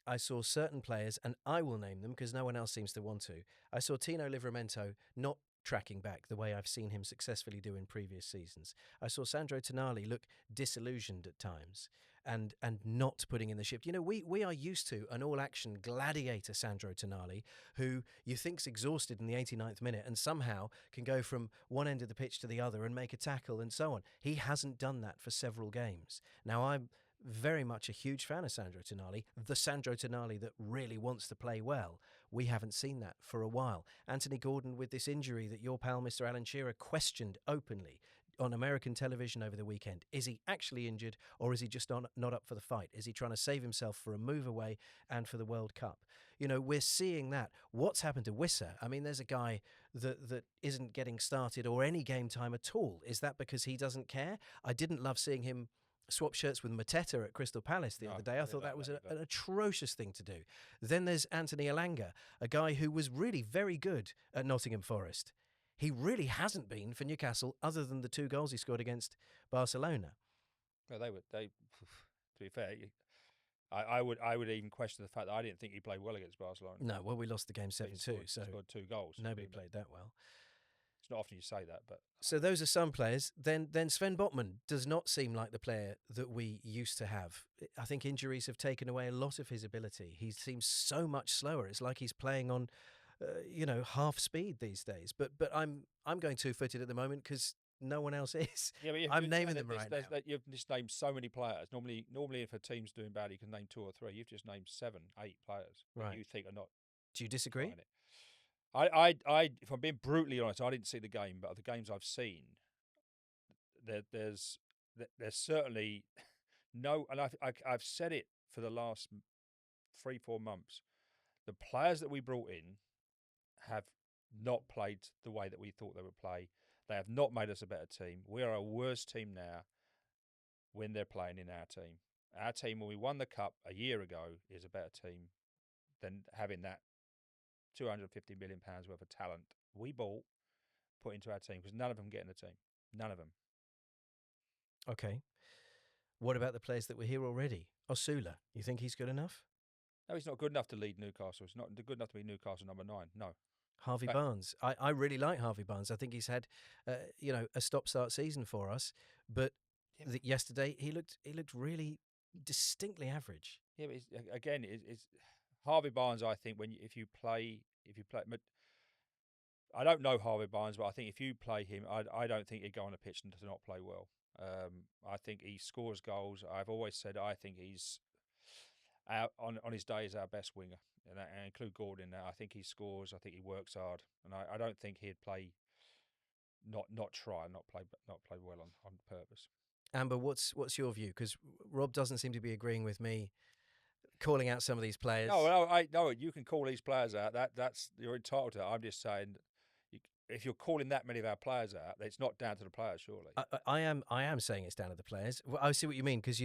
I saw certain players, and I will name them because no one else seems to want to. I saw Tino Livramento not tracking back the way I've seen him successfully do in previous seasons. I saw Sandro Tonali look disillusioned at times and not putting in the shift. We are used to an all-action gladiator Sandro Tonali, who you think's exhausted in the 89th minute and somehow can go from one end of the pitch to the other and make a tackle and so on. He hasn't done that for several games. Now, I'm very much a huge fan of Sandro Tonali, the Sandro Tonali that really wants to play well. We haven't seen that for a while. Anthony Gordon, with this injury that your pal Mr. Alan Shearer questioned openly on American television over the weekend. Is he actually injured, or is he just not up for the fight? Is he trying to save himself for a move away and for the World Cup? We're seeing that. What's happened to Wissa? I mean, there's a guy that isn't getting started or any game time at all. Is that because he doesn't care? I didn't love seeing him swap shirts with Mateta at Crystal Palace the other day. I thought that was an atrocious thing to do. Then there's Anthony Elanga, a guy who was really very good at Nottingham Forest. He really hasn't been for Newcastle, other than the 2 goals he scored against Barcelona. Well, they. To be fair, I would even question the fact that I didn't think he played well against Barcelona. No, well, we lost the game 7-2, so scored 2 goals. Nobody played that well. It's not often you say that, but so those are some players. Then Sven Botman does not seem like the player that we used to have. I think injuries have taken away a lot of his ability. He seems so much slower. It's like he's playing on, half speed these days. But I'm going 2-footed at the moment because no one else is. Yeah, but I'm naming them right now. You've just named so many players. Normally, if a team's doing bad, you can name 2 or 3. You've just named 7, 8 players that you think are not. Do you disagree? If I'm being brutally honest, I didn't see the game, but the games I've seen, there's certainly no, and I've said it for the last 3-4 months. The players that we brought in have not played the way that we thought they would play. They have not made us a better team. We are a worse team now when they're playing in our team. Our team, when we won the cup a year ago, is a better team than having that £250 million worth of talent we bought, put into our team, because none of them get in the team. None of them. Okay. What about the players that were here already? Osula, you think he's good enough? No, he's not good enough to lead Newcastle. He's not good enough to be Newcastle number 9. No. Harvey Barnes. I really like Harvey Barnes. I think he's had, a stop-start season for us. But yesterday he looked really distinctly average. Yeah, but again, it's Harvey Barnes. I think if you play, I don't know Harvey Barnes, but I think if you play him, I don't think he'd go on a pitch and to not play well. I think he scores goals. I've always said I think he's on his day is our best winger, and I include Gordon now. I think he scores. I think he works hard, and I don't think he'd play not play well on purpose. Amber, what's your view? Because Rob doesn't seem to be agreeing with me, calling out some of these players. No, you can call these players out. That's you're entitled to that. I'm just saying, if you're calling that many of our players out, it's not down to the players, surely. I am saying it's down to the players. Well, I see what you mean, because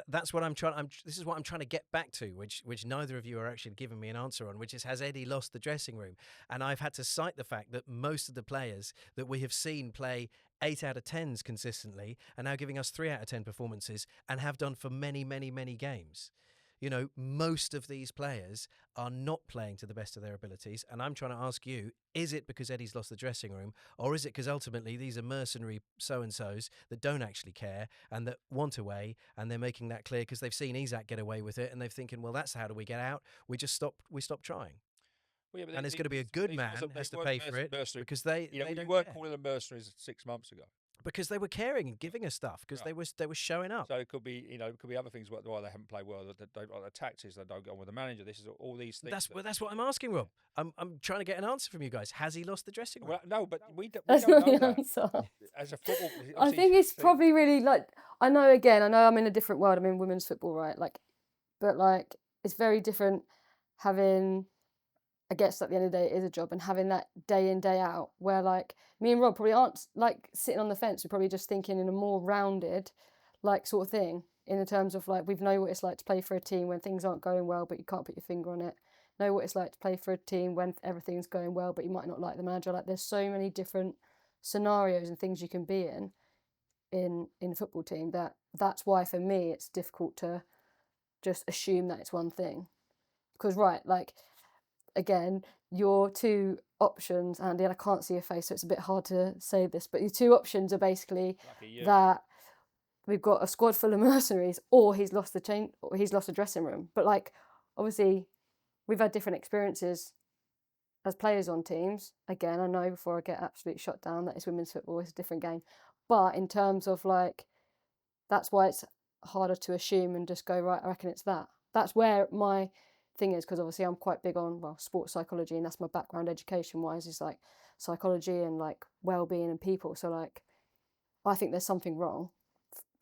that's what I'm trying. This is what I'm trying to get back to, which neither of you are actually giving me an answer on, which is, has Eddie lost the dressing room? And I've had to cite the fact that most of the players that we have seen play 8 out of 10s consistently are now giving us 3 out of 10 performances, and have done for many, many, many games. You know, most of these players are not playing to the best of their abilities. And I'm trying to ask you, is it because Eddie's lost the dressing room, or is it because ultimately these are mercenary so-and-sos that don't actually care and that want away, and they're making that clear because they've seen Isak get away with it and they're thinking, well, that's how do we get out? We stop trying. Well, yeah, And it's going to be a good man has to pay for it because they don't weren't care. calling them mercenaries 6 months ago. Because they were caring and giving us stuff, because they were showing up. So it could be, it could be other things why they haven't played well. That don't like the tactics. They don't go on with the manager. This is all these things. That's what I'm asking, Rob. I'm trying to get an answer from you guys. Has he lost the dressing room? Well, no, but we don't That's know not the that. answer. As a football, I think it's probably really like, I know I'm in a different world. I'm in women's football, right? Like, but like, it's very different having, I guess at the end of the day it is a job, and having that day in, day out, where like me and Rob probably aren't like sitting on the fence. We're probably just thinking in a more rounded like sort of thing, in the terms of like, we know what it's like to play for a team when things aren't going well but you can't put your finger on it. Know what it's like to play for a team when everything's going well but you might not like the manager. Like, there's so many different scenarios and things you can be in a football team, that's why for me it's difficult to just assume that it's one thing. Because right, like, again, your two options, Andy, and I can't see your face, so it's a bit hard to say this, but your two options are basically that we've got a squad full of mercenaries, or he's lost the chain, or he's lost the dressing room. But like, obviously, we've had different experiences as players on teams. Again, I know before I get absolutely shot down that it's women's football, it's a different game. But in terms of like, that's why it's harder to assume and just go, right, I reckon it's that. That's where my thing is, because obviously I'm quite big on sports psychology, and that's my background education wise, is like psychology and like well-being and people. So like, I think there's something wrong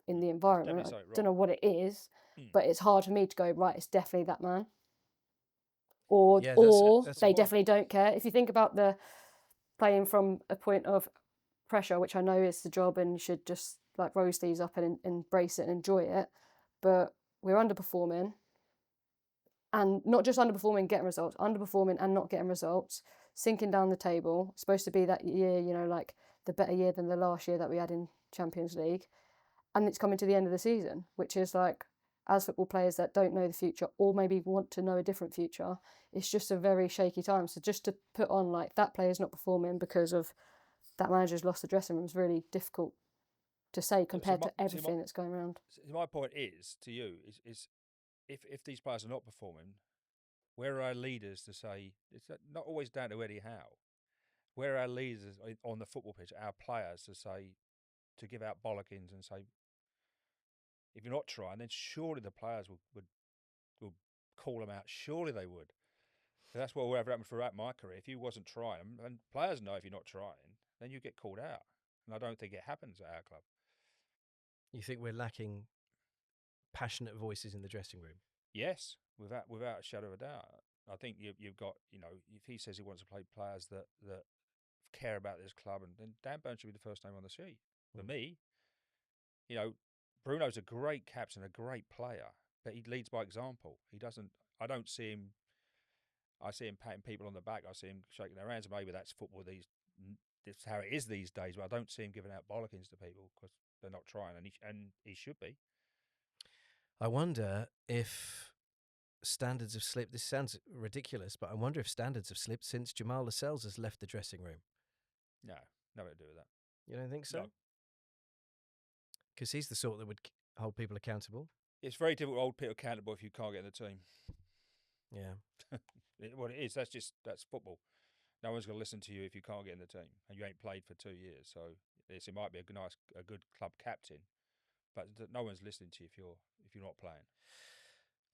in the environment. I don't know what it is, but it's hard for me to go, right, it's definitely that man, or that's they definitely don't care. If you think about the playing from a point of pressure, which I know is the job and you should just like rose these up and embrace it and enjoy it, but we're underperforming. And not just underperforming, getting results, underperforming and not getting results, sinking down the table. It's supposed to be that year, like the better year than the last year that we had in Champions League. And it's coming to the end of the season, which is like, as football players that don't know the future or maybe want to know a different future, it's just a very shaky time. So just to put on like, that player's not performing because of that manager's lost the dressing room is really difficult to say compared to everything that's going around. My point is to you is if these players are not performing, where are our leaders to say, it's not always down to Eddie Howe, where are our leaders on the football pitch, our players to say, to give out bollockings and say, if you're not trying, then surely the players would call them out. Surely they would. So that's what whatever happened throughout my career. If you wasn't trying, and players know if you're not trying, then you get called out. And I don't think it happens at our club. You think we're lacking passionate voices in the dressing room? Yes, without a shadow of a doubt. I think you've got, if he says he wants to play players that care about this club, and then Dan Burn should be the first name on the sheet. For me, Bruno's a great captain, a great player, but he leads by example. He doesn't. I don't see him. I see him patting people on the back. I see him shaking their hands. Maybe that's football. That's how it is these days. But I don't see him giving out bollockings to people because they're not trying, and he should be. I wonder if standards have slipped. This sounds ridiculous, but I wonder if standards have slipped since Jamal Lascelles has left the dressing room. No, nothing to do with that. You don't think so? No. Because he's the sort that would hold people accountable. It's very difficult to hold people accountable if you can't get in the team. Yeah. Well, it is. That's football. No one's going to listen to you if you can't get in the team and you ain't played for 2 years. So it might be a good club captain, but no one's listening to you if you're not playing.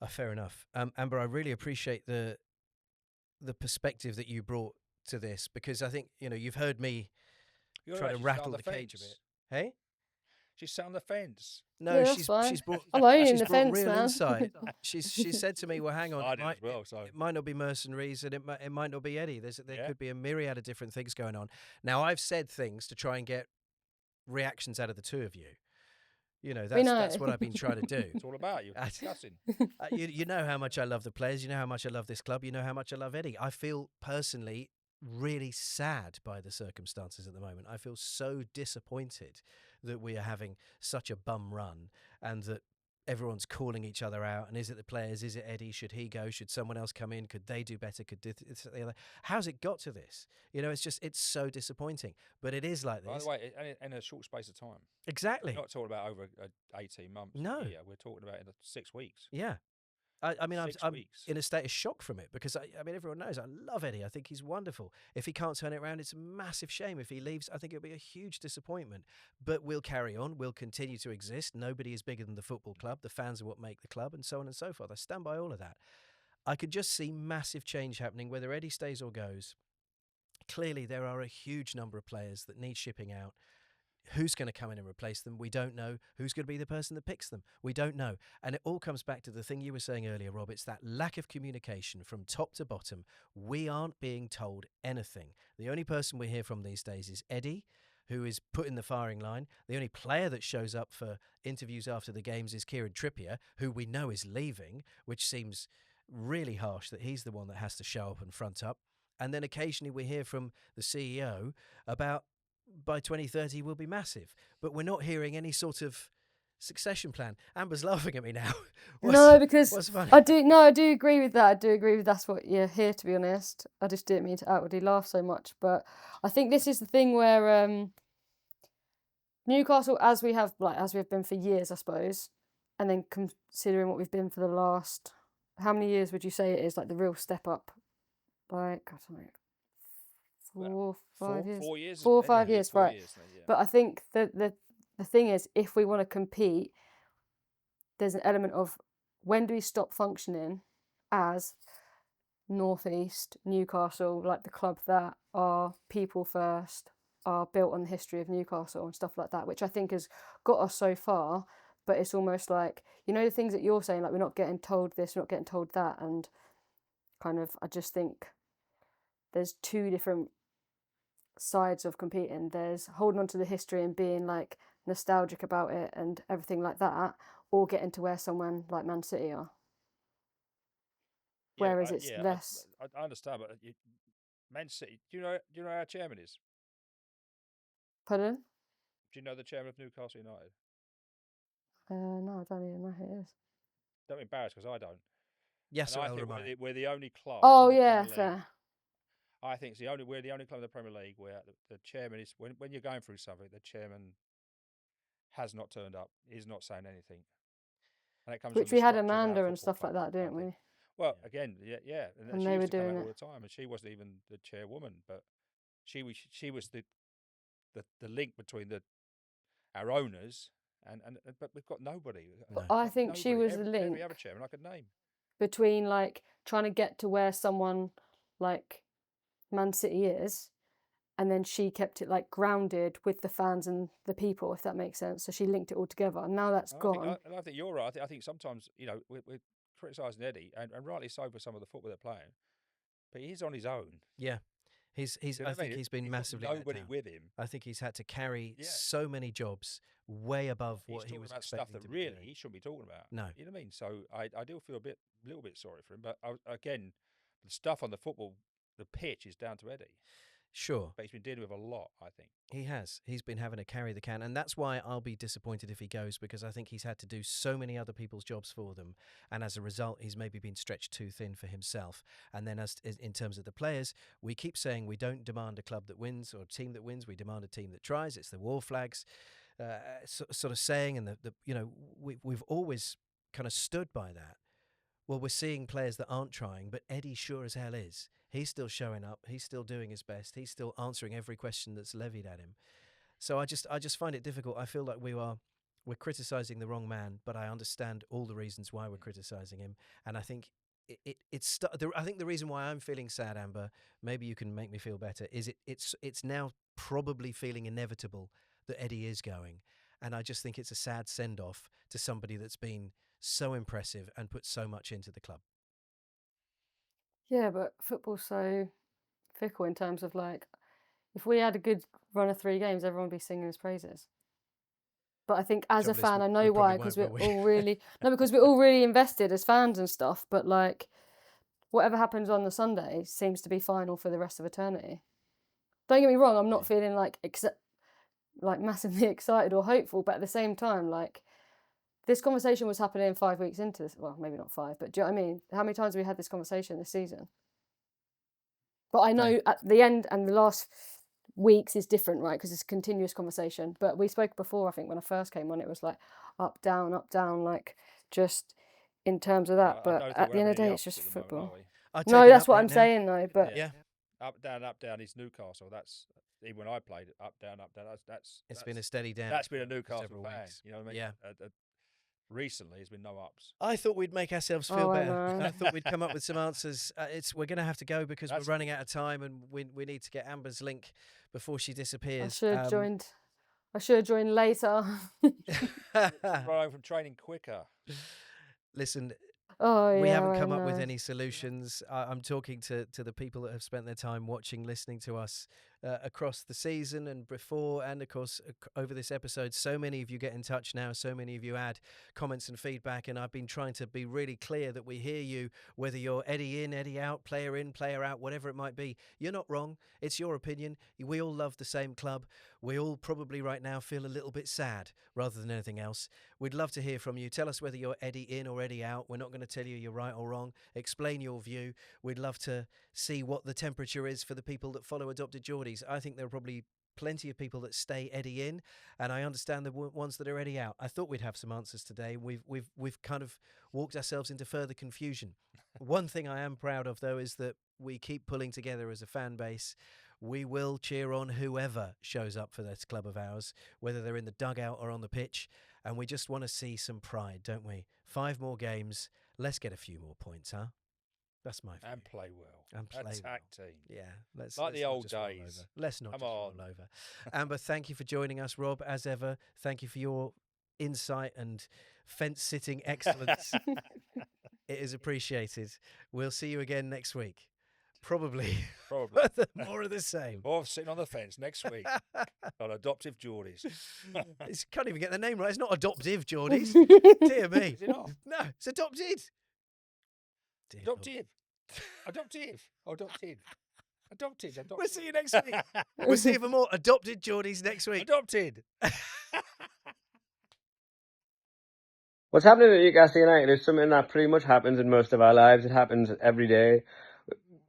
Fair enough. Amber, I really appreciate the perspective that you brought to this, because I think you've heard me try to rattle the cage a bit. Hey. She sat on the fence. No, Yeah, that's fine. she's brought I'm only in she's the brought fence, real man. insight. She said to me, "Well, hang on, I did as well. So it might not be mercenaries, and it might not be Eddie. There Yeah. could be a myriad of different things going on." Now, I've said things to try and get reactions out of the two of you. You know, that's what I've been trying to do. it's all about you discussing. You know how much I love the players. You know how much I love this club. You know how much I love Eddie. I feel personally really sad by the circumstances at the moment. I feel so disappointed that we are having such a bum run and that everyone's calling each other out. And is it the players? Is it Eddie? Should he go? Should someone else come in? Could they do better? Could this, the other? How's it got to this? You know, it's so disappointing. But it is like this. By the way, in a short space of time. Exactly. We're not talking about over 18 months. No. Yeah, we're talking about in 6 weeks. Yeah. I mean, I'm 6 weeks. in a state of shock from it because, I mean, everyone knows I love Eddie. I think he's wonderful. If he can't turn it around, it's a massive shame. If he leaves, I think it'll be a huge disappointment. But we'll carry on. We'll continue to exist. Nobody is bigger than the football club. The fans are what make the club, and so on and so forth. I stand by all of that. I could just see massive change happening, whether Eddie stays or goes. Clearly, there are a huge number of players that need shipping out. Who's going to come in and replace them? We don't know. Who's going to be the person that picks them? We don't know. And it all comes back to the thing you were saying earlier, Rob. It's that lack of communication from top to bottom. We aren't being told anything. The only person we hear from these days is Eddie, who is put in the firing line. The only player that shows up for interviews after the games is Kieran Trippier, who we know is leaving, which seems really harsh that he's the one that has to show up and front up. And then occasionally we hear from the CEO about by 2030 will be massive, but we're not hearing any sort of succession plan. Amber's laughing at me now. No, because what's funny? I do agree with that. I do agree with that's what you're here, to be honest. I just didn't mean to outwardly laugh so much, but I think this is the thing where Newcastle, as we've been for years, I suppose, and then considering what we've been for the last, how many years would you say it is, like the real step up? Like, I don't know, 4, 5 years. 4 years. 4 or 5 years, 4 right? years, yeah. But I think the thing is, if we want to compete, there's an element of when do we stop functioning as Northeast Newcastle, like the club that are people first, are built on the history of Newcastle and stuff like that, which I think has got us so far. But it's almost like, you know, the things that you're saying, like we're not getting told this, we're not getting told that, and kind of, I just think there's two different sides of competing. There's holding on to the history and being like nostalgic about it and everything like that, or getting to where someone like Man City are. Whereas it's less. I understand, but Man City. Do you know who our chairman is? Pardon? Do you know the chairman of Newcastle United? No, I don't even know who it is. Don't be embarrassed because I don't. Yes, I think we're the only club. Oh yeah, fair. I think we're the only club in the Premier League where the chairman is when you're going through something, the chairman has not turned up. He's not saying anything. And it comes Which we had Amanda and stuff like that, didn't we? Well, again, yeah, and she they were used to come doing out it all the time, and she wasn't even the chairwoman, but she was the link between our owners and but we've got nobody. But I think she was the link. Every other chairman I could name between like trying to get to where someone like Man City is, and then she kept it like grounded with the fans and the people, if that makes sense. So she linked it all together, and now that's gone. I think you're right. I think sometimes, you know, we're criticising Eddie, and rightly so for some of the football they're playing, but he's on his own. Yeah. I think he's been massively nobody with him. I think he's had to carry so many jobs way above what he was about expecting stuff that to really be he shouldn't be talking about. No, you know what I mean. So I do feel a little bit sorry for him. But again, the stuff on the pitch is down to Eddie. Sure, but he's been dealing with a lot. I think he has. He's been having to carry the can, and that's why I'll be disappointed if he goes, because I think he's had to do so many other people's jobs for them, and as a result, he's maybe been stretched too thin for himself. And then, as in terms of the players, we keep saying we don't demand a club that wins or a team that wins. We demand a team that tries. It's the war flags, sort of saying, and we've always kind of stood by that. Well, we're seeing players that aren't trying, but Eddie sure as hell is. He's still showing up. He's still doing his best. He's still answering every question that's levied at him. So I just find it difficult. I feel like we're criticising the wrong man, but I understand all the reasons why we're criticising him. And I think I think the reason why I'm feeling sad, Amber, maybe you can make me feel better, is it's now probably feeling inevitable that Eddie is going. And I just think it's a sad send-off to somebody that's been so impressive and put so much into the club. Yeah, but football's so fickle in terms of like, if we had a good run of 3 games, everyone would be singing his praises. But I think as a Trouble is, fan, I we know why, probably because won't, we're will we? all really because we're all really invested as fans and stuff. But like, whatever happens on the Sunday seems to be final for the rest of eternity. Don't get me wrong, I'm not feeling like massively excited or hopeful, but at the same time, like, this conversation was happening 5 weeks into this. Well, maybe not 5, but do you know what I mean? How many times have we had this conversation this season? But I know at the end and the last weeks is different, right? Because it's a continuous conversation. But we spoke before, I think, when I first came on, it was like up, down, like just in terms of that. I But don't think at we're the end of having the any day, it's ups just at the moment, football. are we? I'd No, take it that's up what right I'm now. saying though. But Yeah. Up, down is Newcastle. That's even when I played it, up, down, that's It's been a steady down. That's been a for Newcastle several fan. weeks. You know what I mean? Yeah. Recently, there's been no ups. I thought we'd make ourselves feel I better. know. I thought we'd come up with some answers. We're going to have to go because That's- we're running out of time, and we need to get Amber's link before she I disappears. should have joined. I should have joined later. Run from training quicker. Listen, Oh we yeah, haven't I come up with know. any solutions. I'm talking to the people that have spent their time watching, listening to us across the season and before, and of course over this episode. So many of you get in touch now. So many of you add comments and feedback, and I've been trying to be really clear that we hear you, whether you're Eddie in, Eddie out, player in, player out, whatever it might be. You're not wrong. It's your opinion. We all love the same club. We all probably right now feel a little bit sad rather than anything else. We'd love to hear from you. Tell us whether you're Eddie in or Eddie out. We're not going to tell you you're right or wrong. Explain your view. We'd love to see what the temperature is for the people that follow Adopted Geordies. I think there are probably plenty of people that stay Eddie in, and I understand the ones that are Eddie out. I thought we'd have some answers today. We've kind of walked ourselves into further confusion. One thing I am proud of, though, is that we keep pulling together as a fan base. We will cheer on whoever shows up for this club of ours, whether they're in the dugout or on the pitch. And we just want to see some pride, don't we? 5 more games. Let's get a few more points, huh? That's my view. And play well. And play Attack well. team. Yeah, let's Like the not old just roll days. over. Let's not Come just on. roll over. Amber, thank you for joining us. Rob, as ever, thank you for your insight and fence-sitting excellence. It is appreciated. We'll see you again next week. Probably. More of the same. Or sitting on the fence next week on Adoptive Geordies. It can't even get the name right. It's not Adoptive Geordies. Dear me. Is it not? No, it's Adopted. Dear God. Adopted. We'll see you next week. We'll see you for more Adopted Geordies next week. Adopted. What's happening at Newcastle United is something that pretty much happens in most of our lives. It happens every day.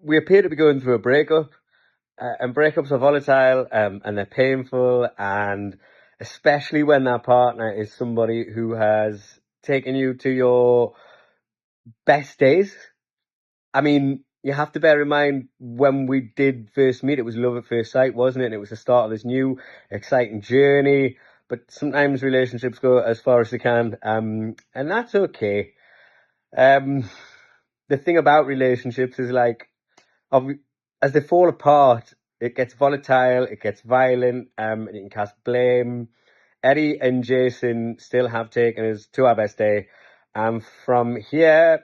We appear to be going through a breakup, and breakups are volatile, and they're painful, and especially when that partner is somebody who has taken you to your best days. I mean, you have to bear in mind when we did first meet, it was love at first sight, wasn't it? And it was the start of this new, exciting journey. But sometimes relationships go as far as they can, and that's okay. The thing about relationships is like, as they fall apart, it gets volatile, it gets violent, and it can cast blame. Eddie and Jason still have taken us to our best day. And from here,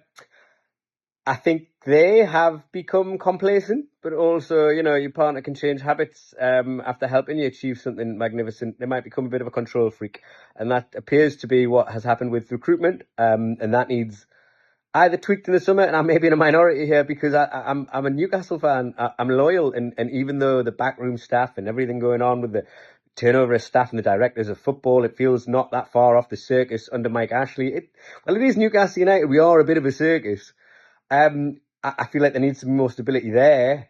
I think they have become complacent, but also, you know, your partner can change habits after helping you achieve something magnificent. They might become a bit of a control freak. And that appears to be what has happened with recruitment. And that needs either tweaked in the summer, and I may be in a minority here because I'm a Newcastle fan. I'm loyal, and even though the backroom staff and everything going on with the turnover of staff and the directors of football, it feels not that far off the circus under Mike Ashley. It is Newcastle United. We are a bit of a circus. I feel like there needs to be more stability there,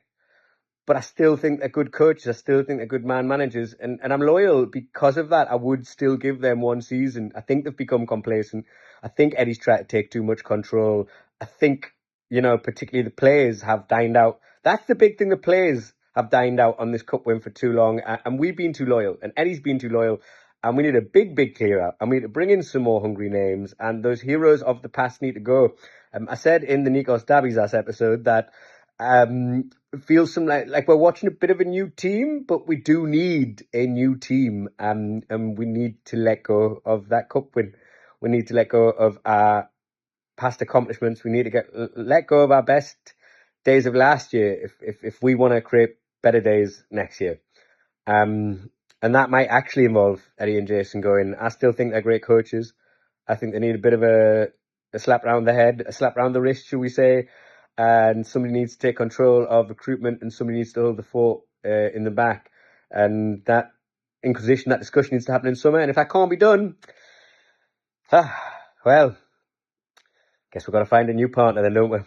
but I still think they're good coaches. I still think they're good man managers, and I'm loyal because of that. I would still give them one season. I think they've become complacent. I think Eddie's tried to take too much control. I think, you know, particularly the players have dined out. That's the big thing. The players have dined out on this cup win for too long, and we've been too loyal, and Eddie's been too loyal. And we need a big clear up. And we need to bring in some more hungry names. And those heroes of the past need to go. I said in the Nikos Davies episode that feels some like we're watching a bit of a new team, but we do need a new team, and we need to let go of that cup win. We need to let go of our past accomplishments. We need to let go of our best days of last year if we want to create better days next year. And that might actually involve Eddie and Jason going. I still think they're great coaches. I think they need a bit of a slap round the head, a slap round the wrist, shall we say. And somebody needs to take control of recruitment, and somebody needs to hold the fort in the back. And that inquisition, that discussion needs to happen in summer. And if that can't be done, well, guess we've got to find a new partner then, don't we?